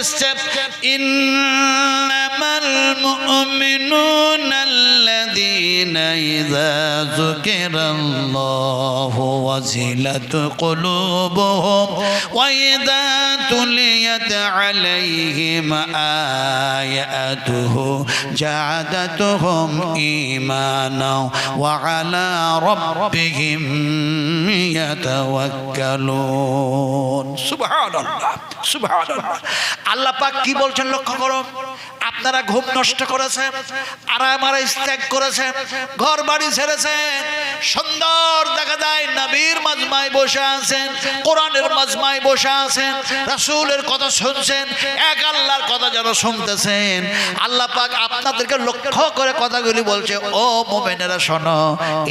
এসছে ইন্নামাল মুমিনুনা আল্লাযীনা ইযা যুকিরাল্লাহু ওয়াজিলাত কুলুবুহুম ওয়া ইযা তুলিয়াত আলাইহিম আয়াতুহু জাদাতুহুম ঈমানা ওয়া আলা রাব্বিহিম ইয়াতাওয়াক্কালুন। সুবহানাল্লাহ, সুবহানাল্লাহ। আল্লাহ পাক কি বলছেন লক্ষ্য করো। আপনারা ঘুম নষ্ট করেছেন, আরাম ত্যাগ করেছেন, ঘর বাড়ি ছেড়েছেন, সুন্দর দেখা যায় নবীর মাজমায় বসে আছেন, কোরআনের মাজমায় বসে আছেন, রাসূলের কথা শুনছেন, এক আল্লাহর কথা যেন শুনতেছেন। আল্লাহ পাক আপনাদেরকে লক্ষ্য করে কথাগুলি বলছে, ও মুমিনেরা শোনো,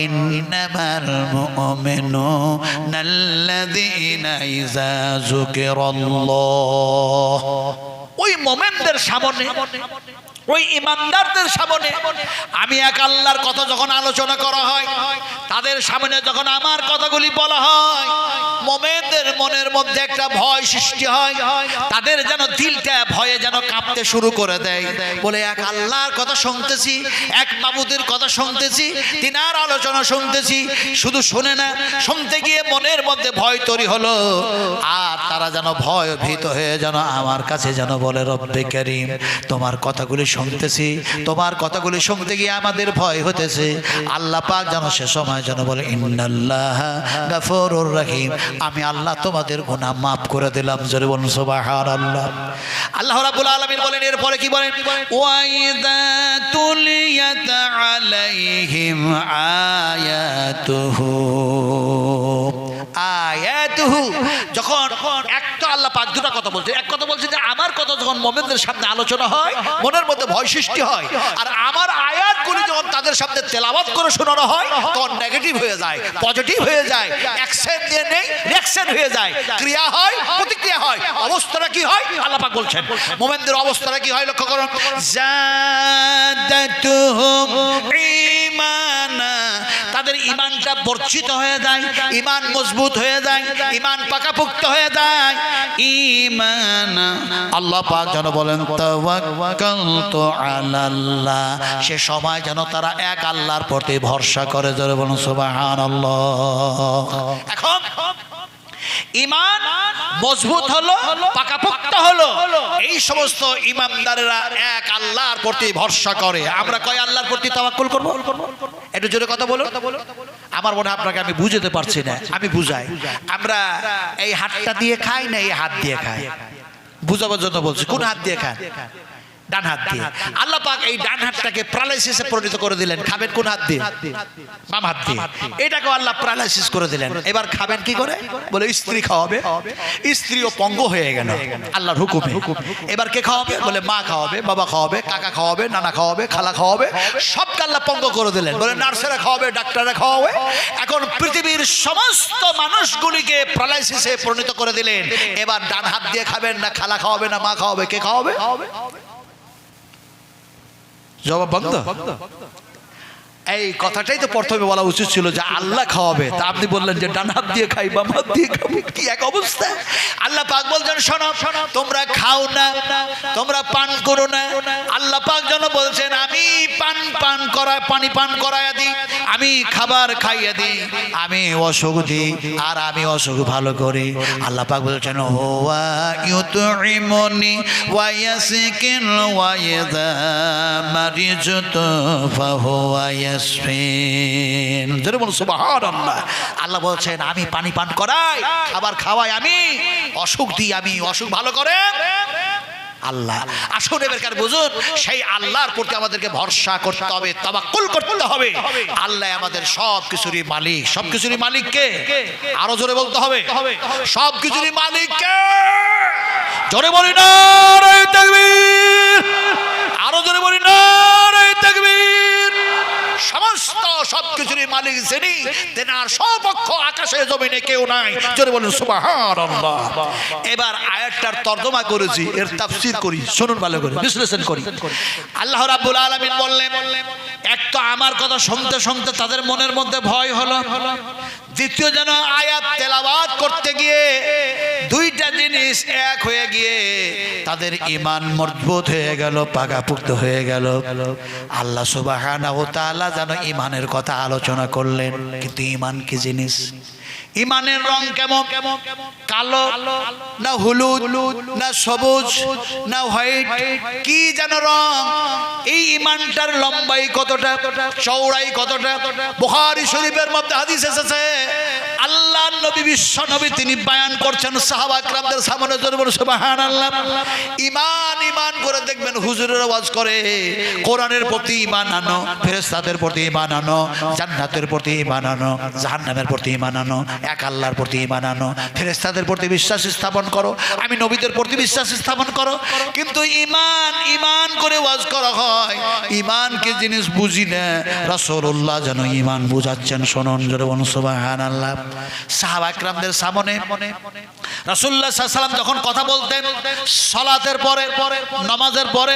ইন্নামাল মুমিনুনা আল্লাযীনা ইযা যুকিরাল্লাহ। ওই মুমিনদের সামনে, ওই ইমানদারদের সামনে আমি এক আল্লাহর কথা যখন আলোচনা করা হয়, তাদের সামনে যখন আমার কথাগুলি বলা হয়, মুমিনদের মনের মধ্যে একটা ভয় সৃষ্টি হয়, তাদের যেন দিলটা ভয়ে যেন কাঁপতে শুরু করে দেয়। বলে এক আল্লাহর কথা শুনতেছি, এক মাবুদের কথা শুনতেছি, তিনার আলোচনা শুনতেছি, শুধু শুনে না, শুনতে গিয়ে মনের মধ্যে ভয় তৈরি হলো। আর তারা যেন ভয় ভীত হয়ে যেন আমার কাছে যেন বলে, রব্বে কারীম, তোমার কথাগুলি শুনতেছি, তোমার কথাগুলি শুনতে গিয়ে আমাদের ভয় হতেছে। আল্লাহ পাক যেন সে সময় যেন বলে, ইন্নাল্লাহা গাফুরুর রহিম, আমি আল্লাহ তোমাদের গুনাহ মাফ করে দিলাম। জোরে বলুন সুবহানাল্লাহ। আল্লাহ রাব্বুল আলামিন বলেন, এরপরে কি বলেন, ওয়া ইযা তুলিয়াত আলাইহিম আয়াতুহু। আয়াতুহু যখন একটা আল্লাহ পাক দুটো কথা বলছে, এক কথা বলছে যে আমার কথা যখন মুমিনদের সামনে আলোচনা হয়, মনের মধ্যে ভয় সৃষ্টি হয়, আর আমার আয়াতগুলি যখন তাদের সামনে তেলাওয়াত করে শোনানো হয়, তখন নেগেটিভ হয়ে যায়, পজিটিভ হয়ে যায়, অ্যাকশন দিয়ে নেই রিঅ্যাকশন হয়ে যায়, ক্রিয়া হয় প্রতিক্রিয়া হয়। অবস্থাটা কি হয় আল্লাহ পাক বলছেন, মুমিনদের অবস্থাটা কি হয় লক্ষ্য করুন, জাদাতুহুম ঈমানা, তাদের ঈমানটা বর্ধিত হয়ে যায়, ঈমান মজবুত হয়ে যায়, ঈমান পাকাপোক্ত হয়ে যায়। ঈমান আল্লাহ পাক যেন বলেন, তাওয়াক্কালতু আলাল্লাহ, সে সময় যেন তারা এক আল্লাহর প্রতি ভরসা করে। জোরে বলুন সুবহানাল্লাহ। এখন ঈমান মজবুত হলো, পাকাপোক্ত হলো, এই সমস্ত ঈমানদারেরা এক আল্লাহর প্রতি ভরসা করে। আমরা কয় আল্লাহর প্রতি তাওয়াক্কুল করব? একটু জোরে কথা বলো। আমার মনে হয় আপনাকে আমি বুঝাতে পারছি না, আমি বুঝাই। আমরা এই হাতটা দিয়ে খাই না এই হাত দিয়ে খাই? বুঝাবার জন্য বলছি। কোন হাত দিয়ে খান? ডান হাত দিয়ে। আল্লাহ পাক এই ডান হাতটাকে প্যারালাইসিসে পরিণত করে দিলেন। খাবেন কোন হাত দিয়ে? বাম হাত দিয়ে। এটাকে আল্লাহ প্যারালাইসিস করে দিলেন। এবার খাবেন কি করে? বলে স্ত্রী খাওয়াবে, স্ত্রীও পঙ্গু হয়ে গেল আল্লাহর হুকুমে। এবার কে খাওয়াবে? বলে মা খাওয়াবে, বাবা খাওয়াবে, কাকা খাওয়াবে, নানা খাওয়াবে, খালা খাওয়াবে, সবকে আল্লাহ পঙ্গু করে দিলেন। বলে নার্সেরা খাওয়াবে, ডাক্তাররা খাওয়াবে। এখন পৃথিবীর সমস্ত মানুষগুলিকে প্যারালাইসিসে পরিণত করে দিলেন। এবার ডান হাত দিয়ে খাবেন না খালা খাওয়াবে না মা খাওয়াবে, কে খাওয়াবে? জবাব বন্ধ। এই কথাটাই তো প্রথমে বলা উচিত ছিল যে আল্লাহ খাওয়াবে, তা আপনি বললেন যে ডান হাত দিয়ে খাই বাম হাত দিয়ে খাবো। কি এক অবস্থা! আল্লাহ পাক বলছেন, শোনো, তোমরা খাও না, তোমরা পান করো না। আল্লাহ পাক যেন বলছেন, আমি পান করায়, পানি পান করাইয়া দিই, আমি খাবার খাইয়ে দিই, আমি অসুখ দিই, আর আমি অসুখ ভালো করি। আল্লাহ পাক বলছেন, হুয়া ইউতঈমুনি ওয়া ইয়াসকিন ওয়া ইযা মারিজতু ফাহুয়া ইয়াসফিন। জোরে বলুন সুবহানাল্লাহ। আল্লাহ বলছেন, আমি পানি পান করাই, খাবার খাওয়াই, আমি অসুখ দিই, আমি অসুখ ভালো করে আল্লাহ। আসুন এবারকার বুঝুন, সেই আল্লাহর প্রতি আমাদেরকে ভরসা করতে হবে, তাওয়াক্কুল করতে হবে। আল্লাহ আমাদের সব কিছুরই মালিক। সব কিছুরই মালিক কে? আরো জোরে বলতে হবে, সব কিছুরই মালিক কে? জোরে বলি নারে তাকবীর। আরো জোরে বলি নারে তাকবীর। সমস্ত সবকিছুরই মালিক যিনি, তেনার সপক্ষ আকাশে জমিনে কেউ নাই। জোরে বলুন সুবহানাল্লাহ। এবার আয়াতটার তরজমা করেছি, এর তাফসীর করি, শুনুন ভালো করে, বিশ্লেষণ করি। আল্লাহ রাব্বুল আলামিন বললেন, এক তো আমার কথা শুনতে শুনতে তাদের মনের মধ্যে ভয় হলো, দ্বিতীয় যেন আয়াত তেলাওয়াত করতে গিয়ে দুইটা জিনিস এক হয়ে গিয়ে তাদের ঈমান মজবুত হয়ে গেল, পাকাপোক্ত হয়ে গেল। আল্লাহ সুবহানাহু ওয়া তাআলা যেন ঈমানের কথা আলোচনা করলেন। কিন্তু ঈমান কি জিনিস? ঈমানের রং কেমন? কালো না হলুদ না সবুজ না হোয়াইট, কি যেন রং? এই ঈমানটার লম্বাই কতটা, চওড়াই কতটা? বুখারী শরীফের মধ্যে হাদিস এসেছে, আল্লাহর নবী বিশ্ব নবী তিনি বয়ান করছেন সাহাবা کرامদের সামনে, জোরে বলুন সুবহানাল্লাহ। ঈমান ঈমান করে দেখবেন হুজুরের ওয়াজ করে, কোরআনের প্রতি ঈমান আনো, ফেরেশতাদের প্রতি ঈমান আনো, জান্নাতের প্রতি ঈমান আনো, জাহান্নামের প্রতি ঈমান আনো, এক আল্লাহর প্রতি ঈমান আনো, ফেরেশতাদের প্রতি বিশ্বাস স্থাপন করো, আমি নবীদের প্রতি বিশ্বাস স্থাপন করো। কিন্তু ঈমান ঈমান করে ওয়াজ করা হয়, ঈমান কি জিনিস বুঝি না। রাসূলুল্লাহ যেন ঈমান বুঝাচ্ছেন, শুনুন জোরে বলুন সুবহানাল্লাহ। সাহাবা کرامদের সামনে রাসূলুল্লাহ সাল্লাল্লাহু আলাইহি ওয়াসাল্লাম যখন কথা বলতেন সালাতের পরে, নামাজের পরে,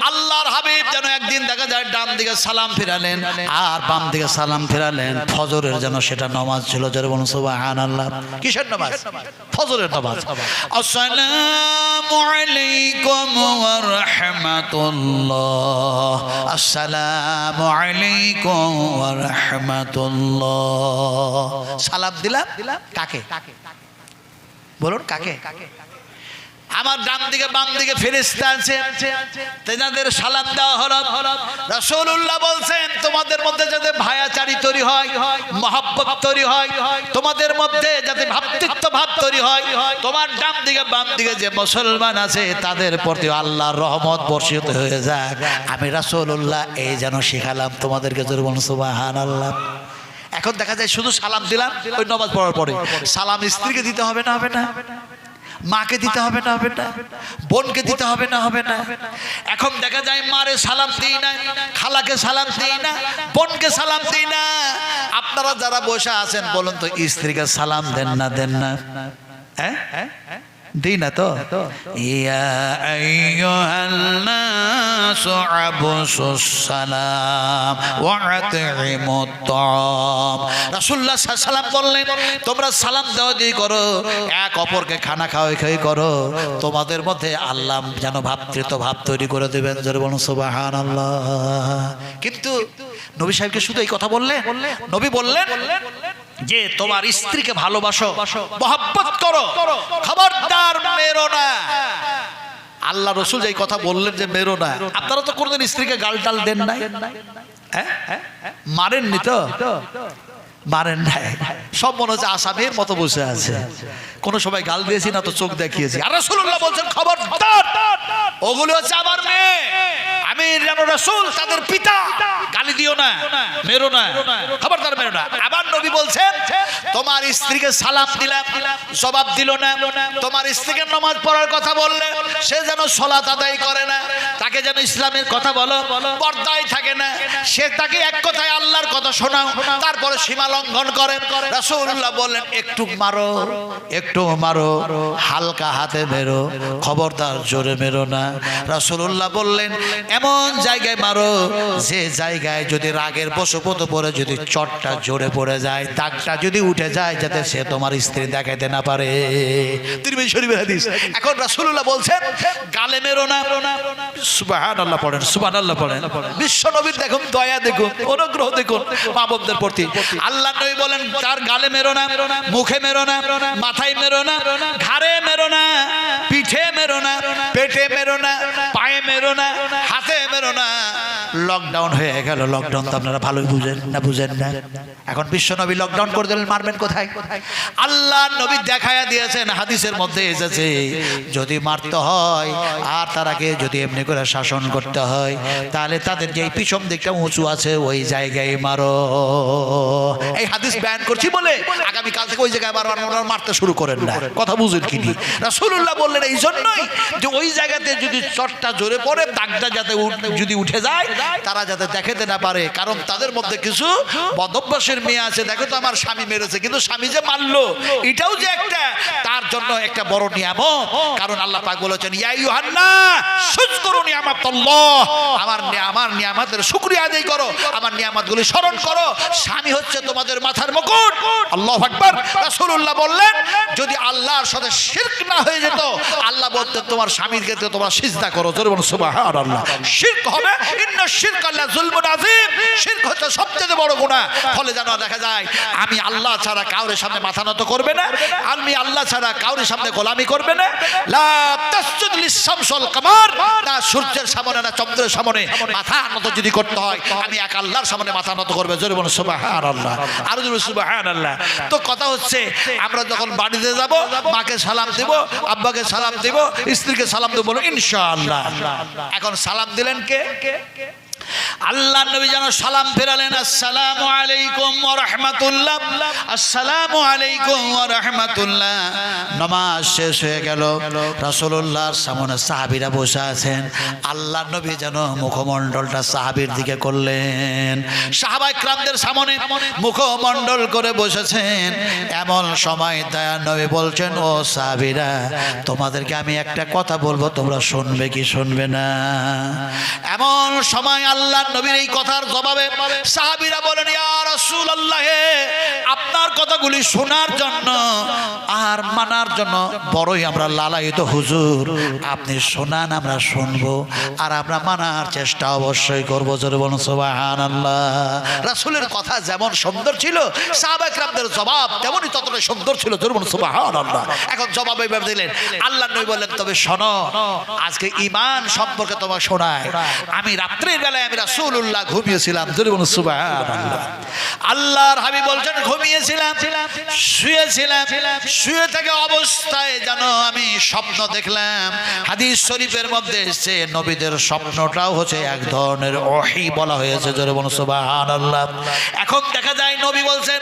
আল্লাহর হাবিব যেন একদিন দেখা যায় ডান দিকে সালাম ফিরালেন আর বাম দিকে সালাম ফিরালেন। ফজরের যেন সেটা নামাজ ছিল, জোরে বলুন সুবহানাল্লাহ। কিসের নামাজ? ফজরের নামাজ। আসসালামু আলাইকুম ওয়া রাহমাতুল্লাহ, আসসালামু আলাইকুম ওয়া রাহমাতুল্লাহ। সালাম দিলাম কাকে? বলুন কাকে? আমার ডান দিকে বাম দিকে ফেরেশতা আছে, তেনাদের সালাম দেওয়া হলো। রাসূলুল্লাহ বলছেন তোমাদের মধ্যে যাতে ভায়াচারি তৈরি হয়, মহব্বত তৈরি হয়, তোমাদের মধ্যে যাতে ভ্রাতৃত্ব ভাব তৈরি হয়, তোমার ডান দিকে বাম দিকে যে মুসলমান আছে তাদের প্রতি আল্লাহর রহমত বর্ষিত হয়ে যাক, আমি রাসূলুল্লাহ এই যেন শিখালাম তোমাদেরকে, জোরে বলুন সুবহানাল্লাহ। এখন দেখা যায় শুধু সালাম দিলাম ওই নামাজ পড়ার পরে, সালাম স্ত্রীকে দিতে হবে না, হবে না? মাকে দিতে হবে না, হবে না? বোনকে দিতে হবে না, হবে না? এখন দেখা যায় মারে সালাম দিই না, খালাকে সালাম দিই না, বোনকে সালাম দিই না। আপনারা যারা বসে আছেন বলুন তো, স্ত্রীকে সালাম দেন না, দেন না? হ্যাঁ দিই না তো? ইয়া আইয়ুহান নাসু আবসুস সালাম ওয়া আতিমুত তাআম। রাসূলুল্লাহ সাল্লাল্লাহু আলাইহি ওয়াসাল্লাম বললেন তোমরা সালাম দেওয়া দিয়ে করো, এক অপরকে খানা খাওয়াই খাওয়াই করো, তোমাদের মধ্যে আল্লাহ যেন ভ্রাতৃত্ব ভাব তৈরি করে দেবেন, জোরে বলুন সুবহানাল্লাহ। কিন্তু নবী সাহেবকে শুধু এই কথা বললেন? নবী বললেন যে তোমার স্ত্রীকে ভালোবাসো, মহব্বত করো, খবরদার মেরো না। আল্লাহ রাসূল যেই কথা বললেন যে মেরো না, আপনারা তো কোনদিন স্ত্রীকে গাল টাল দেন নাই? হ্যাঁ মারেননি তো? মারেন নাই? সব মনে হচ্ছে আসামের মতো বসে আছে। কোন সময় গাল দিয়েছি না তো চোখ দেখিয়েছি। আর রাসূলুল্লাহ বলছেন খবরদার, ওগুলো হচ্ছে আমার মেয়ে, আমি যেন রাসূল তাদের পিতা, গালি দিও না, মেরো না, খবরদার মেরো না। আবার নবী বলছেন তোমার স্ত্রীকে সালাম দিলাম, জবাব দিল না, তোমার স্ত্রীকে নামাজ পড়ার কথা বললে সে যেন সালাত আদায় করে না, তাকে যেন ইসলামের কথা বলো, পর্দায় থাকে না, সে তাকে এক কথায় আল্লাহর কথা শোনাও, তারপরে সীমা লঙ্ঘন করে। রাসূলুল্লাহ বললেন একটু মারো, একটু মারো, হালকা হাতে মেরো, খবরদার জোরে মেরো না। রাসূলুল্লাহ বললেন এমন জায়গায় মারো যে জায়গায় যদি রাগের বশবর্ত পরে যদি চটটা জোরে পড়ে যায়, দাগটা যদি উঠে যায়, যাতে সে তোমার স্ত্রী দেখাইতে না পারে। তিরমিজি শরীফের হাদিস। এখন রাসূলুল্লাহ বলছেন গালে মেরো না। সুবহানাল্লাহ পড়েন, সুবহানাল্লাহ পড়েন। বিশ্ব নবীর দেখুন দয়া, দেখুন অনুগ্রহ, দেখুন মা বোনদের প্রতি। আল্লাহ নবী বলেন তার গালে মেরো না, মুখে মেরো না, মাথায় মেরো না, ঘাড়ে মেরো না, পিঠে মেরো না, পেটে মেরো না, পায়ে মেরো না, হাতে মেরো না। লকডাউন হয়ে গেল, লকডাউন তো আপনারা ভালোই বুঝেন না, বুঝেন না? এখন বিশ্ব নবী লকডাউন করে দিলেন, মারবেন কোথায়? আল্লাহ নবী দেখায়া দিয়েছেন, হাদিসের মধ্যে এসেছে যদি মারতে হয় আর তারাকে যদি এমনি করে শাসন করতে হয়, তাহলে তাদের যে পিছন দিকটা উঁচু আছে ওই জায়গায় মারো। এই হাদিস বয়ান করছি বলে আগামীকাল থেকে ওই জায়গায় মারতে শুরু করেন না, কথা বুঝেন কি? রাসূলুল্লাহ বললেন এই জন্যই যে ওই জায়গাতে যদি চটটা জোরে পড়ে, দাগটা যাতে যদি উঠে যায়, তারা যাতে দেখাতে না পারে। কারণ তাদের মধ্যে কিছু বদভ্যাসের মেয়ে আছে, দেখো তো আমার স্বামী মেরেছে, কিন্তু স্বামী যে মারলো এটাও যে একটা তার জন্য একটা বড় নিয়ামত। কারণ আল্লাহ পাক বলেছেন ইয়া আইয়ুহান নাস শুকরু নিয়ামাতাল্লাহ, আমার নিয়ামতের শুকরিয়া আদায় করো, আমার নিয়ামতগুলি স্মরণ করো। স্বামী হচ্ছে তোমাদের মাথার মুকুট। আল্লাহু আল্লাহু আকবার। রাসূলুল্লাহ বললেন যদি আল্লাহর সাথে শিরক না হয়ে যেত, আল্লাহ বলতেন তোমার স্বামীর ক্ষেত্রে তোমরা সিজদা করো। জোরে বলুন সুবহানাল্লাহ। শিরক হবে, ইন্না শিরকা লা যুলমুন আযীম, শিরক হচ্ছে সবচেয়ে বড় গুনাহ। ফলে যেন দেখা যায় আমি আল্লাহ ছাড়া কাউরে সামনে মাথা নত করবে না, আমি আল্লাহ ছাড়া কাউরে সামনে গোলামি করবে না। লা তাসজুদ লিশ-শামস ওয়াল কামার, না সূর্যের সামনে না চন্দ্রের সামনে মাথা নত যদি করতে হয়, আমি এক আল্লাহর সামনে মাথা নত করবে। জোরে বলুন সুবহানাল্লাহ, আরো জোরে সুবহানাল্লাহ। তো কথা হচ্ছে আমরা যখন বাড়িতে যাব মাকে সালাম দেব, আব্বাকে সালাম দেব, স্ত্রীকে সালাম দেব, বলো ইনশাআল্লাহ। এখন সালাম দিলেন কে? আল্লাহ নবী যেন সালাম ফেরালেন, আসসালামু আলাইকুম ওয়া রাহমাতুল্লাহ, আসসালামু আলাইকুম ওয়া রাহমাতুল্লাহ। নামাজ শেষ হয়ে গেল, রাসূলুল্লাহর সামনে সাহাবীরা বসে আছেন। আল্লাহ নবী যেন মুখমণ্ডলটা সাহাবীর দিকে করলেন, সাহাবায়ে কেরামদের সামনে মুখমণ্ডল করে বসেছেন। এমন সময় দয়ার নবী বলছেন, ও সাহাবীরা তোমাদেরকে আমি একটা কথা বলবো, তোমরা শুনবে কি শুনবে না? এমন সময় আল্লাহর নবীর এই কথার জবাবে সাহাবীরা বলেন, ইয়া রাসূলুল্লাহ, আপনার কথাগুলি শোনার জন্য আর মানার জন্য বড়ই আমরা লালায়িত হুজুর। আপনি শোনান, আমরা শুনবো, আর আমরা মানার চেষ্টা অবশ্যই করবো। জোরে বলুন সুবহানাল্লাহ। রাসূলের কথা যেমন সুন্দর ছিল, সাহাবায়ে কেরামদের জবাব তেমনই ততটা সুন্দর ছিল। জোরে বলুন সুবহানাল্লাহ। এখন জবাব এইভাবে দিলেন, আল্লাহর নবী বললেন, তবে শোনো, আজকে ঈমান সম্পর্কে তোমাকে শোনায়। আমি রাত্রির বেলায় আমি রাসূলুল্লাহ ঘুমিয়েছিলাম। জোরে বলুন সুবহানাল্লাহ। আল্লাহর হাবিব বলছেন ঘুমিয়েছিলাম, শুয়েছিলাম, শুয়ে থাকা অবস্থায় যেন আমি স্বপ্ন দেখলাম। হাদিস শরীফের মধ্যে এসেছে নবীদের স্বপ্নটাও হচ্ছে এক ধরনের ওহী বলা হয়েছে। জোরে বলুন সুবহানাল্লাহ। এখন দেখা যায় নবী বলছেন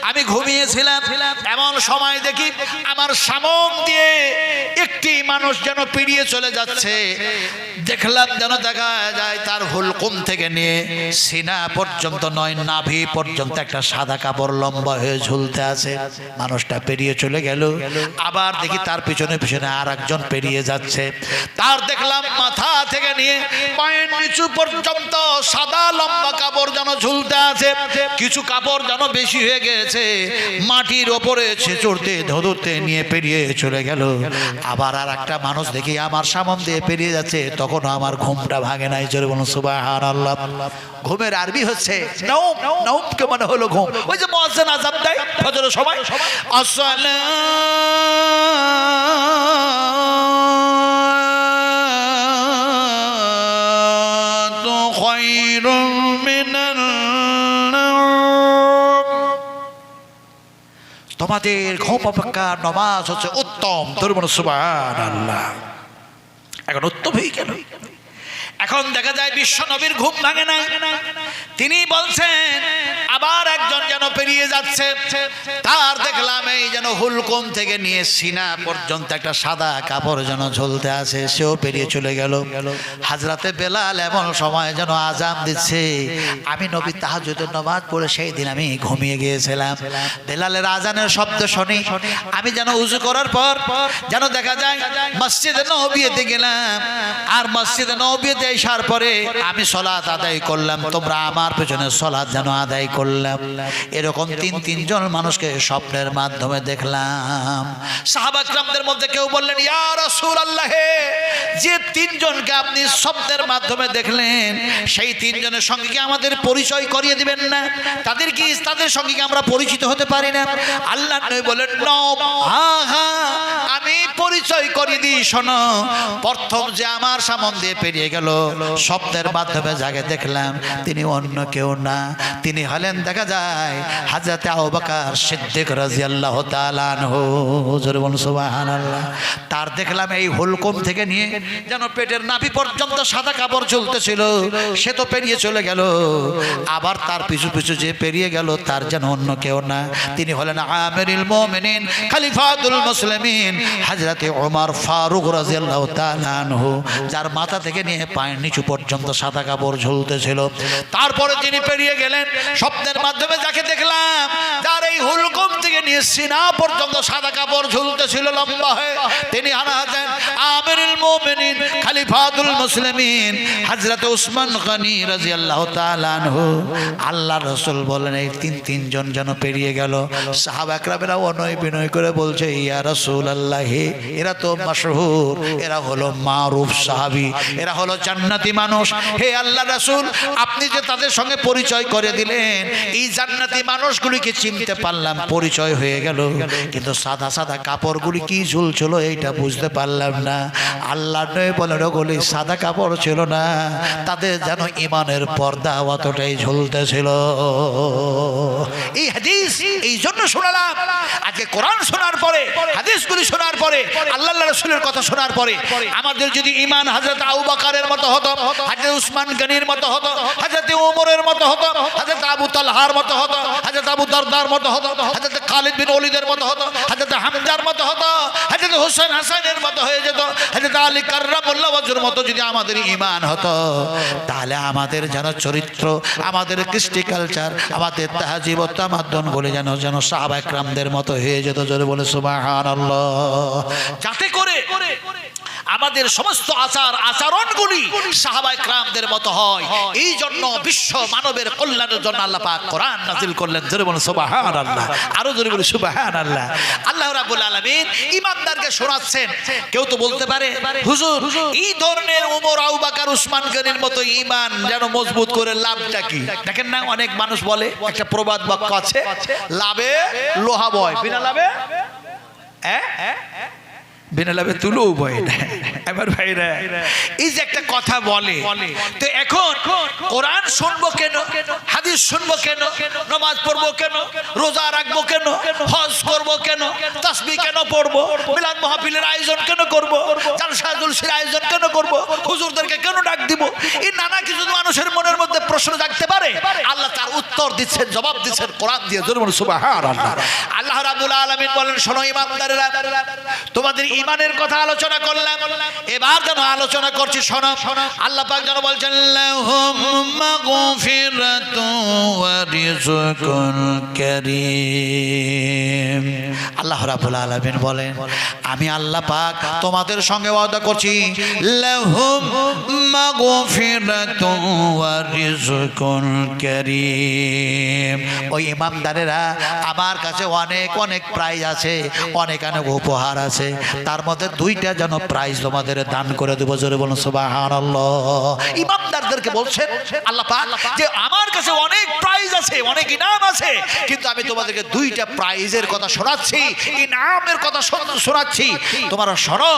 আমি ঘুমিয়েছিলাম, এমন সময় দেখি আমার সামনে দিয়ে একটি মানুষ যেন পেরিয়ে চলে যাচ্ছে। দেখলাম যেন দেখা যায় তার হুলকুম থেকে নিয়ে সিনা পর্যন্ত নয়, নাভি পর্যন্ত একটা সাদা কাপড় লম্বা হয়ে ঝুলতে আছে। মানুষটা পেরিয়ে চলে গেল, আবার দেখি তার পিছনে পিছনে আর একজন পেরিয়ে যাচ্ছে। তার দেখলাম মাথা থেকে নিয়ে পায়ের নিচু পর্যন্ত সাদা লম্বা কাপড় যেন ঝুলতে আছে। কিছু কাপড় যেন বেশি হয়ে গেছে, মাটির ওপরে ছেঁচড়তে ধরতে নিয়ে পেরিয়ে চলে গেল। আবার আর একটা মানুষ দেখি আমার সামনে দিয়ে পেরিয়ে যাচ্ছে, তখন আমার ঘুমটা ভাঙে নাই। জোরে বলুন সুবহানাল্লাহ। ঘুমের আরবি হচ্ছে নাওম, নাওম কে মানে হলো ঘুম। ওই যে মুয়াজ্জিন আযান দেয় ফজরের সময়, আসসালাতু খায়রুম মিনান নাওম, তোমাদের ঘুম অপেক্ষা নামাজ হচ্ছে উত্তম। জোরে বলুন সুবহানাল্লাহ। এখন উত্তম হয়ে গেল। এখন দেখা যায় বিশ্ব নবীর ঘুম ভাঙে না, তিনি বলছেন আবার একজন যেন পেরিয়ে যাচ্ছে। তার দেখলাম এই যেন হুলকুম থেকে নিয়ে সিনা পর্যন্ত একটা সাদা কাপড় যেন ঝুলতে আছে, সেও পেরিয়ে চলে গেল। হযরতে বেলাল এমন সময় যেন আযান দিচ্ছে, আমি নবী তাহাজ্জুদের নামাজ পড়ে সেই দিন আমি ঘুমিয়ে গিয়েছিলাম। বেলালের আযানের শব্দ শুনি আমি যেন উযু করার পর যেন দেখা যায় মসজিদে নববীতে গেলাম, আর মসজিদে নববীতে আসার পরে আমি সালাত আদায় করলাম, তোমরা আমার পেছনে সালাত যেন আদায় করলাম। এরকম তিনজন মানুষকে স্বপ্নের মাধ্যমে দেখলাম। সাহাবা কেরামদের মধ্যে কেউ বললেন, ইয়া রাসূলুল্লাহ, যে তিনজনকে আপনি স্বপ্নের মাধ্যমে দেখলেন সেই তিনজনের সঙ্গে কি আমাদের পরিচয় করিয়ে দিবেন না? তাদের সঙ্গে কি আমরা পরিচিত হতে পারি না? আল্লাহর নবী বলেন, হ্যাঁ আমি পরিচয় করিয়ে দিই। শোনো, প্রথম যে আমার সামনে দিয়ে পেরিয়ে গেল স্বপ্নের মাধ্যমে যাকে দেখলাম তিনি অন্য কেউ না, তিনি হলেন দেখা যায় হযরত আবু বকর সিদ্দিক রাদিয়াল্লাহু তাআলা আনহু। জোরে বলুন সুবহানাল্লাহ। তার দেখলাম এই হুলকুম থেকে নিয়ে যেন পেটের নাভি পর্যন্ত সাদা কাপড় ঝুলতেছিল, সে তো পেরিয়ে চলে গেল। আবার তার পিছু পিছু যে পেরিয়ে গেল তার যেন অন্য কেউ না, তিনি হলেন আমিরুল মুমিনিন খলিফাতুল মুসলিমিন হযরত হযরতে ওমর ফারুক রাদিয়াল্লাহু তাআলা আনহু, যার মাথা থেকে নিয়ে পায়ের নিচু পর্যন্ত সাদা কাপড় ঝুলতেছিল। তারপরে তিনি পেরিয়ে গেলেন, স্বপ্নের মাধ্যমে যাকে দেখলাম, যার এই হুলকুম থেকে নিয়ে সিনা পর্যন্ত সাদা কাপড় ঝুলতেছিল লম্বা হয়ে, তিনি হলেন আমিরুল মুমিনিন খলিফাতুল মুসলিমিন হযরত উসমান গনি রাদিয়াল্লাহু তাআলা আনহু। আল্লাহর রাসূল বলেন এই তিনজন যেন পেরিয়ে গেল। সাহাবা একরামেরা অনয় বিনয় করে বলছে, ইয়া রাসূলুল্লাহ, এরা তো মাশহুর, এরা হলো মারুফ সাহাবী, এরা হলো জান্নাতি মানুষ। হে আল্লাহর রাসূল, আপনি যে তাদের সঙ্গে পরিচয় করে দিলেন, এই জান্নাতি মানুষগুলিকে চিনতে পারলাম, পরিচয় হয়ে গেল, কিন্তু সাদা সাদা কাপড়গুলি কি ঝুলছিল এইটা বুঝতে পারলাম না। আল্লাহ নবী বলেন, ওগুলি সাদা কাপড় ছিল না, তাদের যেন ঈমানের পর্দা অতটাই ঝুলতেছিল। এই হাদিস এই জন্য শোনালাম, আজকে কোরআন শোনার পরে, হাদিসগুলি শোনার পরে, আল্লাহর রাসূলের কথা শোনার পরে আমাদের যদি ঈমান হযরত আবু বকরের মতো হতো, হযরত উসমান গনির মতো হতো, হযরত ওমরের মতো হতো, হযরত আবু তালহার মতো হতো, হযরত আবু দারদার মতো হতো, হযরত খালিদ বিন ওলীদের মতো হতো, হযরত হামজার মতো হতো, হযরত হোসেন হাসানের মতো হয়ে যেত, হযরত আলী কাররামাল্লাহু ওয়াজহুর মতো যদি আমাদের ঈমান হতো, তাহলে আমাদের যেন চরিত্র, আমাদের কৃষ্টি কালচার, আমাদের তাহজিব ও তামাদ্দুন বলে যেন সাহাবা একরামদের মতো হয়ে যেত। জোরে বলে সুবহানাল্লাহ। যাতে করে আমাদের সমস্ত আচার আচরণগুলি সাহাবা একরামদের মতো হয়। এই জন্য বিশ্ব মানবের কল্যাণের জন্য আল্লাহ পাক কোরআন নাযিল করলেন। জোরে বলুন সুবহানাল্লাহ, আরো জোরে বলুন সুবহানাল্লাহ। আল্লাহ রাব্বুল আলামিন ঈমানদারকে শোনাচ্ছেন। কেউ তো বলতে পারে, হুজুর এই ধরনের ওমর, আবু বকর, উসমান গনির মতো ঈমান যেন মজবুত করে লাভটা কি? দেখেন না, অনেক মানুষ বলে, একটা প্রবাদ বাক্য আছে, লাভে লোহা বয়, বিনা লাভে বিনা লাভে তুলো বয় না। এবার ভাইরা, এই যে একটা কথা বলে, তো এখন কোরআন শুনবো কেন, হাদিস শুনবো কেন, নামাজ পড়বো কেন, রোজা রাখবো কেন, হজ করবো কেন, তাসবিহ কেন পড়বো, মিলাদ মাহফিলের আয়োজন কেন করবো, জালসা জুলসির আয়োজন কেন করবো, হুজুরদেরকে কেন ডাক দিব, এই নানা কিছু মানুষের মনের মধ্যে প্রশ্ন জাগতে পারে। আল্লাহ তার উত্তর দিচ্ছেন, জবাব দিচ্ছেন কোরআন দিয়ে। জোরে বলুন সুবহানাল্লাহ। আল্লাহ রাব্বুল আলামিন বলেন, শোনো ঈমানদারেরা, তোমাদের ঈমানের কথা আলোচনা করলাম, এবার যেন আলোচনা করছি, শোনো। আল্লাহ পাক যেন বলছেন, লাহুম মাগফিরাতুন ওয়া রিজকুন কারীম। আল্লাহ রাব্বুল আলামিন বলেন, আমি আল্লাহ পাক তোমাদের সঙ্গে ওয়াদা করছি, লাহুম মাগফিরাতুন ওয়া রিজকুন কারীম। ওই ঈমানদারেরা, আমার কাছে অনেক অনেক প্রাইজ আছে, অনেক অনেক উপহার আছে, তার মধ্যে দুইটা যেন প্রাইজ তোমাদের দান করে দেব। জোরে বলুন সুবহানাল্লাহ। ঈমানদারদেরকে বলছেন আল্লাহ পাক যে আমার কাছে অনেক প্রাইজ আছে, অনেক ইনাম আছে, কিন্তু আমি তোমাদেরকে দুইটা প্রাইজের কথা শোনাচ্ছি, ইনামের কথা শোনাচ্ছি, তোমরা শোনো,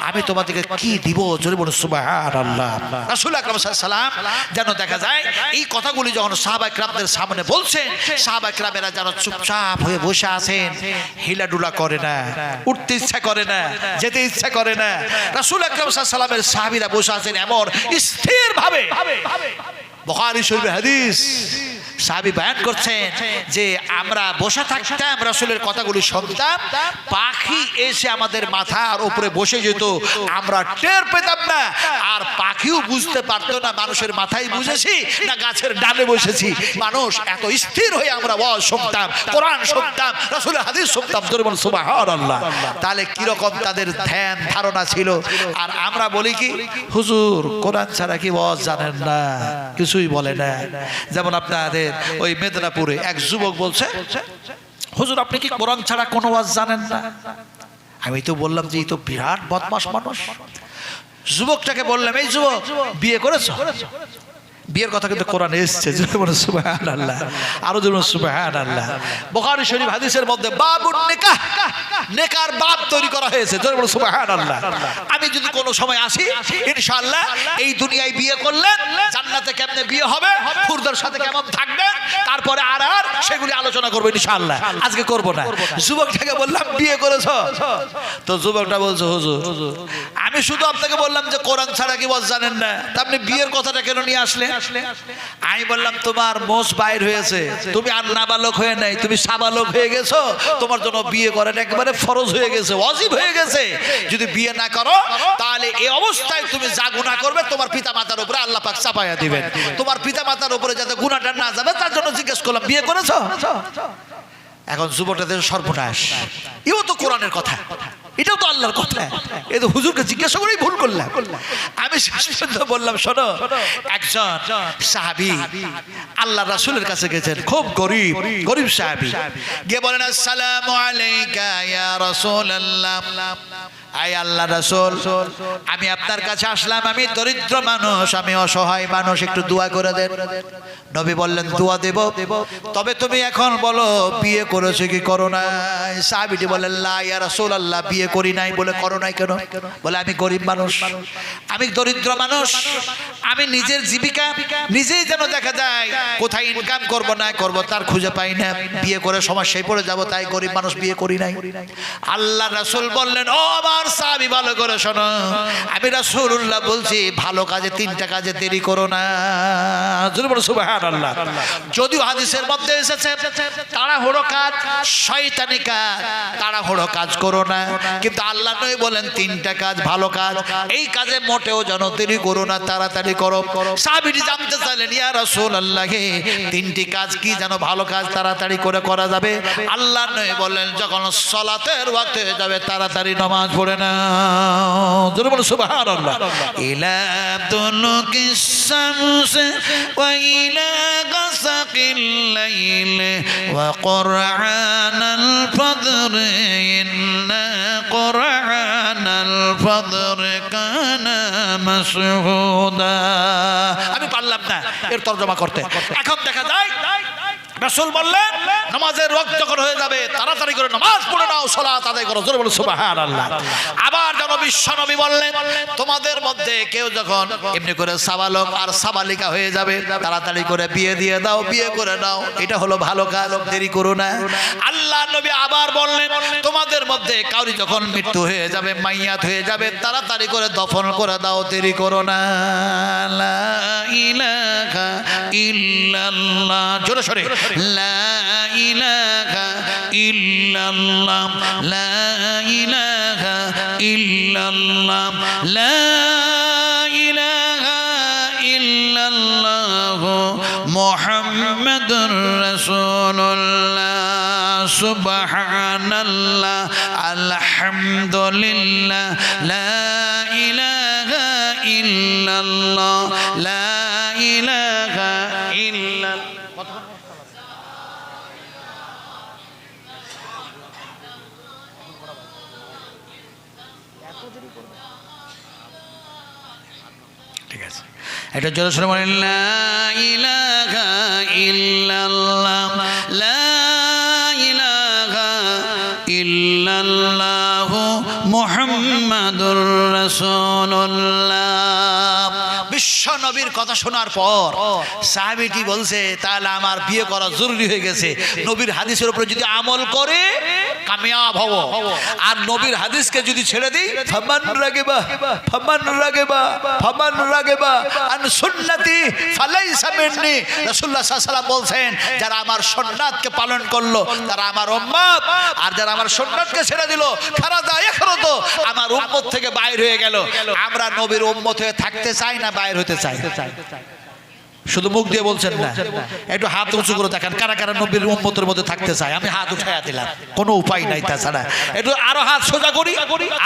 আমি তোমাদেরকে কি দিব। জোরে বলুন সুবহানাল্লাহ। রাসূল আকরাম সাল্লাল্লাহু আলাইহি সাল্লাম যেন দেখা যায় এই কথাগুলি যখন সাহাবা একরামদের সামনে বলছেন, সাহাবা একরামেরা যেন চুপচাপ হয়ে বসে আছেন, হিলাডুলা করে না, উঠতে ইচ্ছা করে না, যেতে ইচ্ছা করে না। রাসূল আকরাম সাল্লাল্লাহু আলাইহি সাল্লামের সাহাবীরা বসে আছেন এমন স্থির ভাবে। বুখারী শরীফের হাদিস, সাহাবী বয়ান করছেন যে আমরা বসে থাকতাম, রাসূলের কথাগুলি শুনতাম, পাখি এসে আমাদের মাথার উপরে বসে যেত, আমরা টের পেতাম না, আর পাখিও বুঝতে পারতো না মানুষের মাথায় বুঝেছি না গাছের ডালে বসেছি। মানুষ এত স্থির হয়ে আমরা ওয়াজ শুনতাম, কোরআন শুনতাম, রাসূলের হাদিস শুনতাম। জোরে বলুন সুবহানাল্লাহ। তাহলে কিরকম তাদের ধ্যান ধারণা ছিল। আর আমরা বলি কি, হুজুর কোরআন ছাড়া কি ওয়াজ জানেন না, কিছুই বলে না। যেমন আপনাদের ওই মেদিনীপুরে এক যুবক বলছে, হুজুর আপনি কি কোরআন ছাড়া কোনো ওয়াজ জানেন না? আমি তো বললাম যে এই তো বিরাট বদমাশ মানুষ। যুবকটাকে বললাম, এই যুবক বিয়ে করেছো? বিয়ের কথা কিন্তু কোরআনে এসেছে। সুবহানাল্লাহ, আরো যেমন সুবহানাল্লাহ। বুখারী শরীফ হাদিসের মধ্যে বাবুন নিকাহ, নেকার বাব তৈরি করা হয়েছে। সুবহানাল্লাহ। আমি যদি কোনো সময় আসি, ইনশাআল্লাহ এই দুনিয়ায় বিয়ে করলেন, জান্নাতে কেমনে বিয়ে হবে, হুরদের সাথে কেমন থাকবেন, তারপরে আর সেগুলি আলোচনা করবো ইনশাআল্লাহ। আজকে করব না। যুবকটাকে বললাম, বিয়ে করেছো? তো যুবকটা বলছে, হুজুর আমি শুধু আপনাকে বললাম যে কোরআন ছাড়া কি ওয়াজ জানেন না, তা আপনি বিয়ের কথাটা কেন নিয়ে আসলেন? আমি বললাম তোমার মোষ বাইর হয়েছে, তুমি আর নাবালক হয়ে নাই, তুমি সাবালক হয়ে গেছো, তোমার জন্য বিয়ে করাটা একেবারে ফরজ হয়ে গেছে, ওয়াজিব হয়ে গেছে। যদি বিয়ে না করো তাহলে এই অবস্থায় তুমি যা গুনাহ করবে তোমার পিতা মাতার উপরে আল্লাহ পাক চাপাইয়া দিবেন। তোমার পিতা মাতার উপরে যাতে গুনাহটা না যাবে তার জন্য জিজ্ঞেস করলাম বিয়ে করেছো? এখন যুবকদের সর্বনাশ, এও তো কোরআনের কথা, এটাও তো আল্লাহর কথা, এই তো হুজুরকে জিজ্ঞাসা করেই ভুল করলাম। আমি শেষ পর্যন্ত বললাম শোনো, একজন সাহাবী আল্লাহ রাসূলের কাছে গেছেন, খুব গরিব সাহাবী, গিয়ে বলেন আসসালামু আলাইকা ইয়া রাসূলুল্লাহ, আয় আল্লাহ রাসূল আমি আপনার কাছে আসলাম, আমি দরিদ্র মানুষ, আমি অসহায় মানুষ, একটু দোয়া করে দেন। নবী বললেন দোয়া দেব, তবে তুমি এখন বলো বিয়ে করেছো কি করো নাই? সাহাবীটি বললেন লা ইয়া রাসূলুল্লাহ, বিয়ে করি নাই। বলে করো নাই কেন? বলে আমি গরিব মানুষ, আমি দরিদ্র মানুষ, আমি নিজের জীবিকা নিজেই যেন দেখা যায় কোথায় ইনকাম করব না করব তার খুঁজে পাই না, বিয়ে করে সমস্যায় পড়ে যাব, তাই গরিব মানুষ বিয়ে করি নাই। আল্লাহ রাসূল বললেন ও আমার সাহাবী ভালো করে শোনো, আমি রাসূলুল্লাহ বলছি ভালো কাজে তিনটা কাজে দেরি করো না। সুবহানাল্লাহ। যদিও হাদিসের মধ্যে এসেছে তাড়াহুড়ো কাজ শয়তানি কাজ, তাড়াহুড়ো কাজ করো না, কিন্তু আল্লাহ নবী বলেন তিনটা কাজ ভালো কাজ, এই কাজে মোটেও যেন দেরি করো না, তাড়াতাড়ি করো। সাহাবীটি জানতে চাইলেন ইয়া রাসূলুল্লাহ তিনটি কাজ কি যেন ভালো কাজ তাড়াতাড়ি করে করা যাবে? আল্লাহ নবী বললেন যখন সালাতের ওয়াক্ত হয়ে যাবে তাড়াতাড়ি নামাজ পড়ে না। জোরে বলো সুবহানাল্লাহ। ইলা দুলুকিস শামস ওয়া ইলা গাসাকিল লাইল ওয়া কুরআনাল ফজর ইন্না কুরআনাল ফজর কানা মাশহুদা। আমি পারলাম না এর তরজমা করতে। এখন দেখা যায় রাসূল বললেন নামাজের ওয়াক্ত যখন হয়ে যাবে তাড়াতাড়ি করে নামাজ পড়ে নাও, সালাত আদায় করো। জোরে বলো সুবহানাল্লাহ। আবার যেন বিশ্বনবী বললেন তোমাদের মধ্যে কেউ যখন এমনি করে সাবালক আর সাবালিকা হয়ে যাবে তাড়াতাড়ি করে বিয়ে দিয়ে দাও, বিয়ে করে নাও, এটা হলো ভালো কাজ, দেরি করো না। আল্লাহ নবী আবার বললেন তোমাদের মধ্যে কাউরি যখন মৃত্যু হয়ে যাবে মাইয়াত হয়ে যাবে তাড়াতাড়ি করে দফন করে দাও, দেরি করো না। লা ইলাহা ইল্লাল্লাহ, জোরে সরে লা ইলাহা ইল্লাল্লাহ, লা ইলাহা ইল্লাল্লাহ, লা ইলাহা ইল্লাল্লাহ মুহাম্মাদুর রাসূলুল্লাহ, সুবহানাল্লাহ, আলহামদুলিল্লাহ, লা ইলাহা ইল্লাল্লাহ, লা ইলাহা ইল্লাল্লাহ। ঠিক আছে, এটা জোরে সরে বলেন লা ইলাহা ইল্লাল্লাহ, লা ইলাহা ইল্লাল্লাহ মুহাম্মাদুর রাসূলুল্লাহ। বিশ্ব নবীর কথা শোনার পর সাহাবীটি বলছে তাহলে আমার বিয়ে করা জরুরি হয়ে গেছে। নবীর হাদিসের উপরে যদি আমল করে কামিয়াব হব, আর নবীর হাদিসকে যদি ছেড়ে দিই ফামান রাগিবা ফামান রাগিবা ফামান রাগিবা আন সুন্নতি ফালাইসা মিন্নি। রাসূলুল্লাহ সাল্লাল্লাহু আলাইহি ওয়াসাল্লাম বলছেন যারা আমার সুন্নাতকে পালন করলো তারা আমার উম্মত, আর যারা আমার সুন্নাতকে ছেড়ে দিল খারাজা ইখরাজ, আমার উম্মত থেকে বাইর হয়ে গেল। আমরা নবীর উম্মত হয়ে থাকতে চাই না বাইর হতে চাই? শুধু মুখ দিয়ে বলছেন না, একটু হাত উঁচু করে দেখেন কারা কারা নবীর উম্মতের মধ্যে থাকতে চায়। আমি হাত উঠাইয়া দিলাম, কোনো উপায় নাই তাছাড়া। একটু আরো হাত সোজা করি,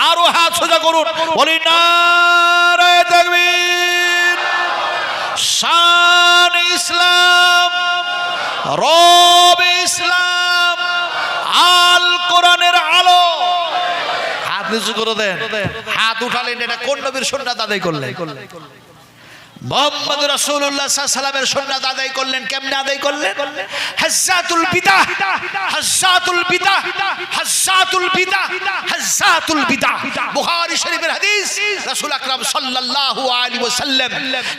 আরো হাত সোজা করুন, বলি নারে তাকবীর, শান ইসলাম, রব ইসলাম, আল কোরআনের আলো। হাত নিচু করে দেন, হাত উঠালেন, এটা কোন নবীর সুন্নাত আদায় করলেন? মুহাম্মদ রাসূলুল্লাহ সাল্লাল্লাহু আলাইহি ওয়াসাল্লামের সুন্নাত আদায় করলেন। কেমনে আদায় করলেন? হাজ্জাতুল বিদআহ, হাজ্জাতুল বিদআহ, হাজ্জাতুল বিদআহ, হাজ্জাতুল বিদআহ। বুখারী শরীফের হাদিস। রাসূল আকরাম সাল্লাল্লাহু আলাইহি ওয়াসাল্লাম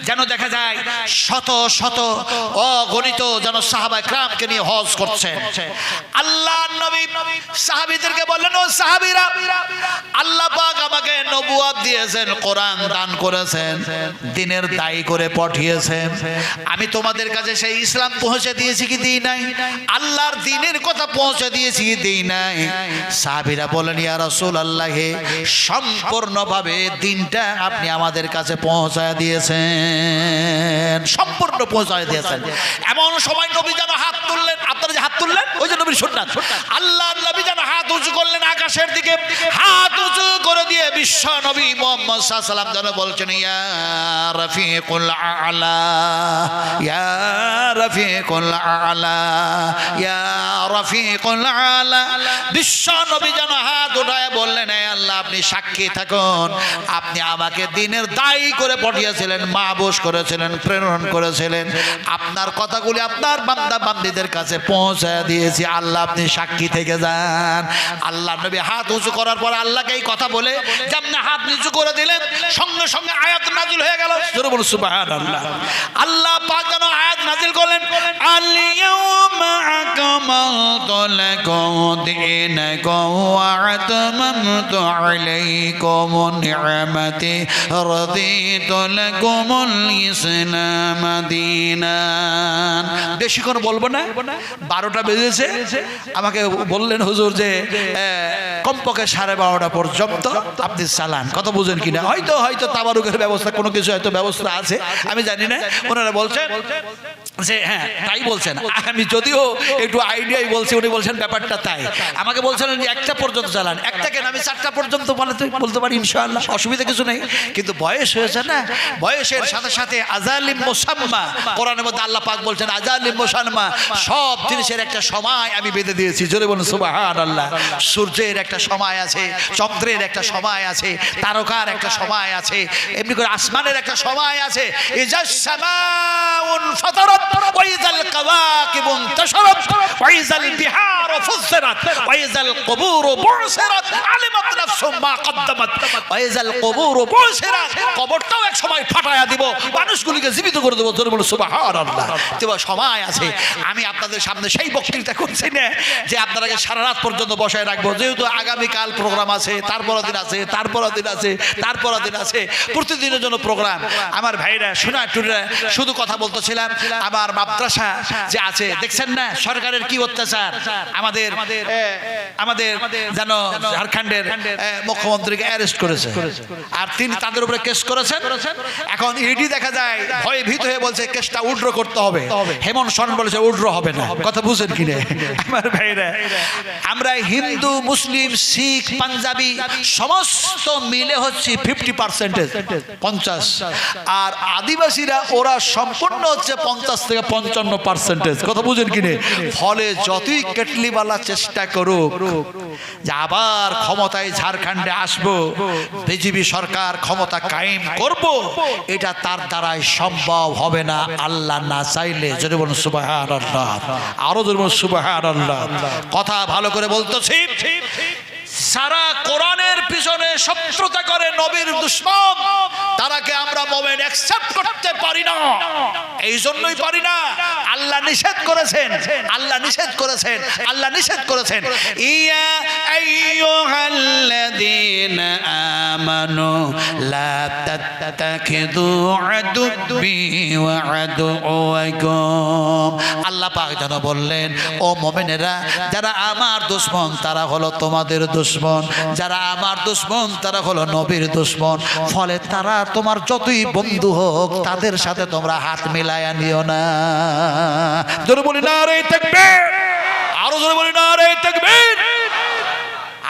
যেন দেখা যায় শত শত অগণিত যেন সাহাবায়ে কেরামকে নিয়ে হজ করছেন। আল্লাহর নবী সাহাবীদেরকে বললেন ও সাহাবীরা, আল্লাহ পাক আমাকে নবুয়ত দিয়েছেন, কোরআন দান করেছেন, দ্বীনের দায়িত্ব দায়ী করে পাঠিয়েছেন। আমি তোমাদের কাছে সেই ইসলাম পৌঁছে দিয়েছি কি দিই নাই? আল্লাহর দ্বীনের কথা পৌঁছে দিয়েছি কি দিই নাই? সাহাবীরা বলেন, ইয়া রাসূলুল্লাহ, সম্পূর্ণভাবে দ্বীনটা আপনি আমাদের কাছে পৌঁছায় দিয়েছেন, সম্পূর্ণ পৌঁছায় দিয়েছেন। এমন সময় নবী যেন হাত তুললেন, আপনারা যে হাত তুললেন ওই যে নবীর সুন্নাত, আল্লাহর নবী যেন হাত উঁচু করলেন আকাশের দিকে, হাত উঁচু করে দিয়ে বিশ্ব নবী মুহাম্মদ সাল্লাল্লাহু আলাইহি ওয়াসাল্লাম যেন বলছেন, ইয়া রাফিকুল আ'লা, ইয়া রাফিকুল আ'লা, ইয়া রাফিকুল আ'লা। বিশ্ব নবী যেন হাত উঠায় বললেন, হে আল্লাহ, আপনি সাক্ষী থাকুন, আপনি আমাকে দ্বীনের দায়ী করে পাঠিয়েছিলেন, মাবুস করেছিলেন, প্রেরণ করেছিলেন, আপনার কথাগুলি আপনার বান্দা বান্দীদের কাছে পৌঁছায় দিয়েছি, আল্লাহ আপনি সাক্ষী থেকে যান। আল্লাহ নবী হাত উঁচু করার পর আল্লাহকে এই কথা বলে যেমনি হাত নিচু করে দিলেন, সঙ্গে সঙ্গে আয়াত নাজিল হয়ে গেল। জোরে বলুন সুবহানাল্লাহ। আল্লাহ পাক যেন আয়াত নাজিল করলেন, আল ইয়াউমা আকমালতু লাকুম দীনাকুম ওয়া আতমামতু আলাইকুম নি'মাতি রাদিতু লাকুমুল ইসলাম দীনান। বেশি করে বলবো না, 12টা বেজেছে। আমাকে বললেন হুজুর যে কমপক্ষে 12:30 পর্যন্ত আপনি চালান, কথা বুঝেন কিনা। হয়তো তাবারুকের ব্যবস্থা, কোনো কিছু হয়তো ব্যবস্থা আছে, আমি জানি না। ওনারা বলছেন যে হ্যাঁ তাই বলছেন, আমি যদিও একটু আইডিয়াই বলছি, উনি বলছেন ব্যাপারটা তাই। আমাকে বলছিলেন যে 1টা পর্যন্ত চালান, 1টা কেন, আমি 4টা পর্যন্ত বলতে পারি ইনশাআল্লাহ, অসুবিধা কিছু নেই। কিন্তু বয়স হয়েছে না, বয়সের সাথে সাথে আজালিম মুসাম্মা, কোরআনের মধ্যে আল্লাহ পাক বলছেন আজালিম মুসাম্মা, সব জিনিসের একটা সময় আমি বেঁধে দিয়েছি। জোরে বলুন সুবহানাল্লাহ। সূর্যের একটা সময় আছে, চন্দ্রের একটা সময় আছে, তারকার একটা সময় আছে, এমনি করে আসমানের একটা সময় আছে। ইজাস সামাউন ফাতারাত ওয়া ইযাল কাওয়াকিবু ইনতাশারাত ওয়া ইযাল বিহারু ফুসসিরাত ওয়া ইযাল কুবুরু বু'সিরাত আলিমাত নাফসুম মা কদ্দামাত ওয়া ইযাল কুবুরু বু'সিরাত। কবরটাও এক সময় ফাটায়া দিব, মানুষগুলোকে জীবিত করে দেব। জোরে বলুন সুবহানাল্লাহ। তো সময় আছে। আমি আপনাদের সামনে সেই বক্তৃতা করছি না যে আপনারাকে সারা রাত পর্যন্ত বসায় রাখবো, যেহেতু আগামী কাল প্রোগ্রাম আছে, তারপরের দিন আছে, তারপরের দিন আছে, তারপরের দিন আছে, প্রতিদিনের জন্য প্রোগ্রাম। আমার ভাইরা শোনা টুরা শুধু কথা বলতেছিলাম, আমার মাদ্রাসা যে আছে দেখছেন না, সরকারের কি অত্যাচার, আমাদের যেন ঝাড়খণ্ডের মুখ্যমন্ত্রীকে অ্যারেস্ট করেছে, আর তিনি তাদের উপরে কেস করেছেন। এখন ইডি দেখা যায় ভয়ে ভীত হয়ে বলছে কেসটা উইথড্র করতে হবে। হেমন্ত সোরেন বলেছে উইথড্র হবে না, কথা বুঝেন কিনা আমার ভাইরা। আমরা হিন্দু, মুসলিম, শিখ, পাঞ্জাবি সমস্ত মিলে হচ্ছে 50%, 50, আর আদিবাসীরা ওরা সম্পূর্ণ হচ্ছে 50 থেকে 55%, কথা বুঝেন কিনে। ফলে যতই কেটলিওয়ালা চেষ্টা করুক যে আবার ক্ষমতায় ঝাড়খণ্ডে আসবো, বিজেপি সরকার ক্ষমতা কায়েম করব, এটা তার দ্বারাই সম্ভব হবে না, আল্লাহ না চাইলে। যদি বলুন সুবহানাল্লাহ, আরো যদি বলুন সুবহানাল্লাহ। কথা ভালো করে বলতেছি, সারা কোরআনের পিছনে শত্রুতা করে নবীর দুশমন, তারাকে আমরা মুমিন অ্যাকসেপ্ট করতে পারি না। এই জন্যই পারি না, আল্লাহ নিষেধ করেছেন, আল্লাহ নিষেধ করেছেন, আল্লাহ নিষেধ করেছেন। ইয়া আইয়ুহাল্লাযীনা আমানু লা তাত্তাখিযু আদুব্বি ওয়া আদুওয়াকুম। আল্লাহ পাক যেন বললেন, ও মুমিনেরা, যারা আমার দুশমন তারা হলো তোমাদের দুশমন, যারা আমার দুশমন তারা হলো নবীর দুশমন। ফলে তারা তোমার যতই বন্ধু হোক, তাদের সাথে তোমরা হাত মিলায়া নিও না। জোরে বলি নারে তাকবীর, আরো জোরে বলি নারে তাকবীর।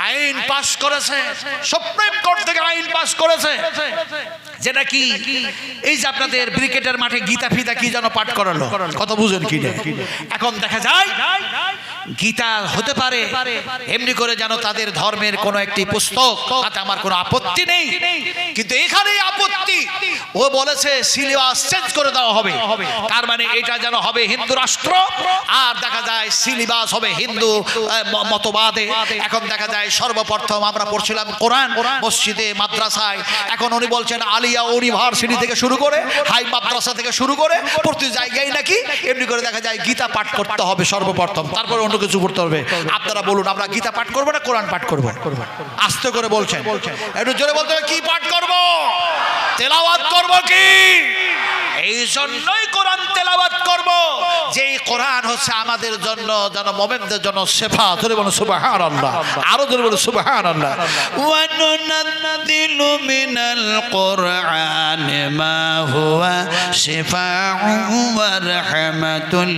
আইন পাস করেছে, সুপ্রিম কোর্ট থেকে আইন পাস করেছে, যেটা কি এই যে আপনাদের ব্রিকেটের মাঠে গীতা ফিতা কি যেন পাঠ করালো, কথা বুঝেন কি না। এখন দেখা যায় গীতা হতে পারে এমনি করে যেন তাদের ধর্মের কোনো একটি পুস্তক, তাতে আমার কোনো আপত্তি নেই, কিন্তু এখানেই আপত্তি। ও বলেছে সিলেবাস চেঞ্জ করে দেওয়া হবে, তার মানে এটা যেন হবে হিন্দু রাষ্ট্র, আর দেখা যায় সিলেবাস হবে হিন্দু মতবাদে। এখন দেখা যায় সর্বপ্রথম আমরা পড়ছিলাম কোরআন মসজিদে, মাদ্রাসায়, এখন উনি বলছেন আলিয়া ইউনিভার্সিটি থেকে শুরু করে হাই মাদ্রাসা থেকে শুরু করে প্রতি জায়গায় নাকি এমনি করে দেখা যায় গীতা পাঠ করতে হবে সর্বপ্রথম, তারপরে অন্য কিছু পড়তে হবে। আপনারা বলুন, আমরা গীতা পাঠ করবো না কোরআন পাঠ করবো? আস্তে করে বলছেন, একটু জোরে বলতে হবে, কি পাঠ করবো? তেলাওয়াত করবো কি? এই জন্যই কোরআন তেলাওয়াত করব, যে এই কোরআন হচ্ছে আমাদের জন্য, যেন মুমিনদের জন্য শিফা। জোরে বলুন সুবহানাল্লাহ, আরো জোরে বলুন সুবহানাল্লাহ। ওয়া নুনাজ্জিলু মিনাল কুরআনি মা হুয়া শিফাউন ওয়া রাহমাতুল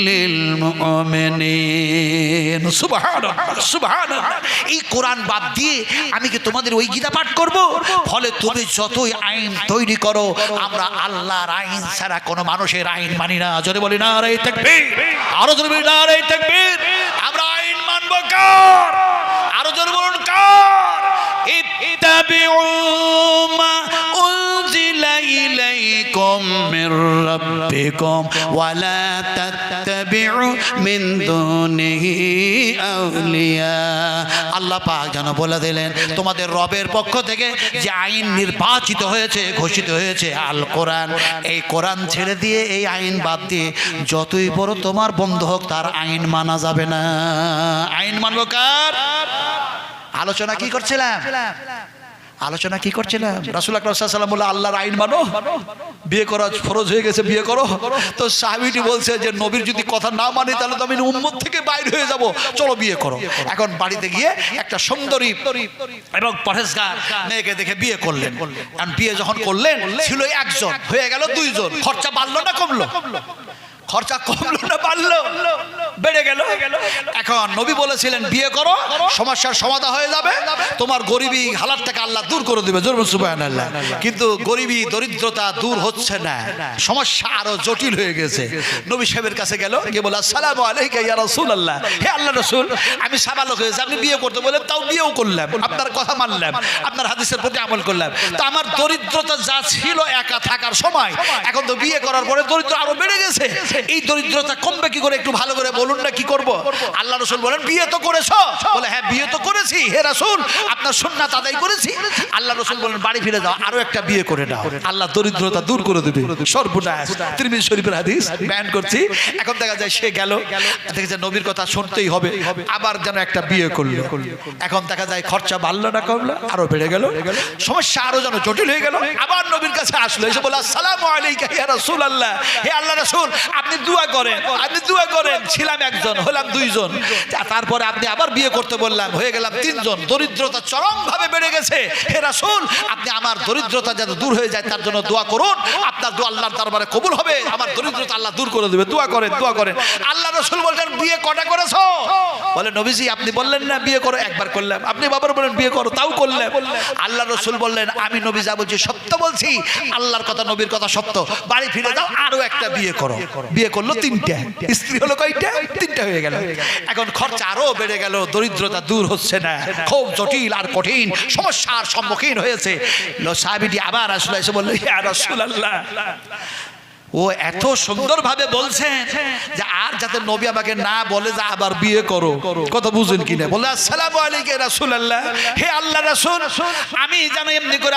লিল মুমিনিন। সুবহানাল্লাহ, সুবহানাল্লাহ। এই কোরআন বাদ দিয়ে আমি কি তোমাদের ওই গীতা পাঠ করব? ফলে তুমি যতই আইন তৈরি করো, আমরা আল্লাহর আইন ছাড়া কোনো মানুষের আইন মানি না। জোরে বলি নারে তাকবীর, আরো জোরে বলি নারে তাকবীর। আমরা আইন মানব কার? আরো জোরে বলুন কার? ইত্তাবিউ মা উনজিলা ইলাইকুম মির রাব্বিকুম ওয়া লা তাত্তাবিউ মিন দুনিহি আউলিয়া। আল্লাহ পাক যেন বলে দিলেন, তোমাদের রবের পক্ষ থেকে যে আইন নির্বাচিত হয়েছে, ঘোষিত হয়েছে আল কোরআন, এই কোরআন ছেড়ে দিয়ে, এই আইন বাদ দিয়ে যতই বড় তোমার বন্ধু হোক, তার আইন মানা যাবে না। আইন মানব কার? আলোচনা কি করছিলাম? আলোচনা কি করছিলাম? রাসূল আকরাম সাল্লাল্লাহু আলাইহি ওয়াসাল্লাম বলে, আল্লাহর আইন মানো, বিয়ে করা ফরজ হয়ে গেছে, বিয়ে করো। তো সাহাবীটি বলছে যে নবীর যদি কথা না মানি তাহলে তো আমি উম্মত থেকে বাইরে হয়ে যাব, চলো বিয়ে করো। এখন বাড়িতে গিয়ে একটা সুন্দরী এবং পরহেজগার মেয়েকে দেখে বিয়ে করলেন। আর বিয়ে যখন করলেন, ছিল একজন, হয়ে গেল দুইজন। খরচা বাড়লো না কমলো? খরচা কমলো না বাড়লো? বেড়ে গেল। এখন নবী বলেছিলেন বিয়ে করো, সমস্যার সমাধান হয়ে যাবে, তোমার গরিবী হালাত থেকে আল্লাহ দূর করে দেবে। জোরে বলুন সুবহানাল্লাহ। কিন্তু গরিবী দরিদ্রতা দূর হচ্ছে না, সমস্যা আরো জটিল হয়ে গেছে। নবী সাহেবের কাছে গেল, গিয়ে বলে, আসসালামু আলাইকা ইয়া রাসূলুল্লাহ, হে আল্লাহ রাসূল, আমি সাবালক হয়েছি, আপনি বিয়ে করতে বলেন, তাও বিয়েও করলাম, আপনার কথা মানলাম, আপনার হাদিসের প্রতি আমল করলাম। তো আমার দরিদ্রতা যা ছিল একা থাকার সময়, এখন তো বিয়ে করার পরে দরিদ্র আরো বেড়ে গেছে। এই দরিদ্রতা কমবে কি করে, একটু ভালো করে বলুন না, কি করব? আল্লাহ রাসূল বলেন, বিয়ে তো করেছো? বলে, হ্যাঁ বিয়ে তো করেছি হে রাসূল, আপনার সুন্নাত আদায় করেছি। আল্লাহ রাসূল বলেন, বাড়ি ফিরে যাও, আরো একটা বিয়ে করে নাও, আল্লাহ দরিদ্রতা দূর করে দেবে। সর্বনাশ। তিরমিজি শরীফের হাদিস বয়ান করছি। এখন দেখা যায় সে গেল, দেখে যে নবীর কথা শুনতেই হবে, আবার যেন একটা বিয়ে করলো। এখন দেখা যায় খরচা বাড়লো না কমলো? আরো বেড়ে গেল, সমস্যা আরো যেন জটিল হয়ে গেল। আবার নবীর কাছে আসলো, এসে বলে, আসসালামু আলাইকা ইয়া রাসূলুল্লাহ, হে আল্লাহ রাসূল, আপনি দোয়া করেন, আপনি দোয়া করেন। ছিলাম একজন, হলাম দুইজন, তারপরে আপনি আবার বিয়ে করতে বললাম, হয়ে গেলাম তিনজন, দরিদ্রতা চরম ভাবে বেড়ে গেছে। হে রাসূল, আপনি আমার দরিদ্রতা যাতে দূর হয়ে যায় তার জন্য দোয়া করুন, আপনার দোয়া আল্লাহর দরবারে কবুল হবে, আমার দরিদ্রতা আল্লাহ দূর করে দেবে। দোয়া করেন, দোয়া করেন। আল্লাহ রাসূল বলছেন, বিয়ে কটা করেছো? বলে, নবীজি আপনি বললেন না বিয়ে করো, একবার করলাম। আপনি বাবার বলেন বিয়ে করো, তাও করলাম। আল্লাহ রাসূল বললেন, আমি নবী যা বলছি সত্য বলছি, আল্লাহর কথা নবীর কথা সত্য, বাড়ি ফিরে যাও, আরো একটা বিয়ে করো। বিয়ে করলো তিনটা, স্ত্রী হলো কয়টা? তিনটা হয়ে গেল। এখন খরচা আরো বেড়ে গেল, দরিদ্রতা দূর হচ্ছে না, খুব জটিল আর কঠিন সমস্যার সম্মুখীন হয়েছে। সাহাবীটি আবার আসলে এসে বলল, ইয়া রাসূলুল্লাহ, ও এত সুন্দর ভাবে বলছেন যে আর যাতে নবী আমাকে না বলে যে আবার বিয়ে করো। কথা বুঝেন কিনা? বলে, আসসালামু আলাইকা রাসূলুল্লাহ, হে আল্লাহ রাসূল, আমি জানি এমনি করে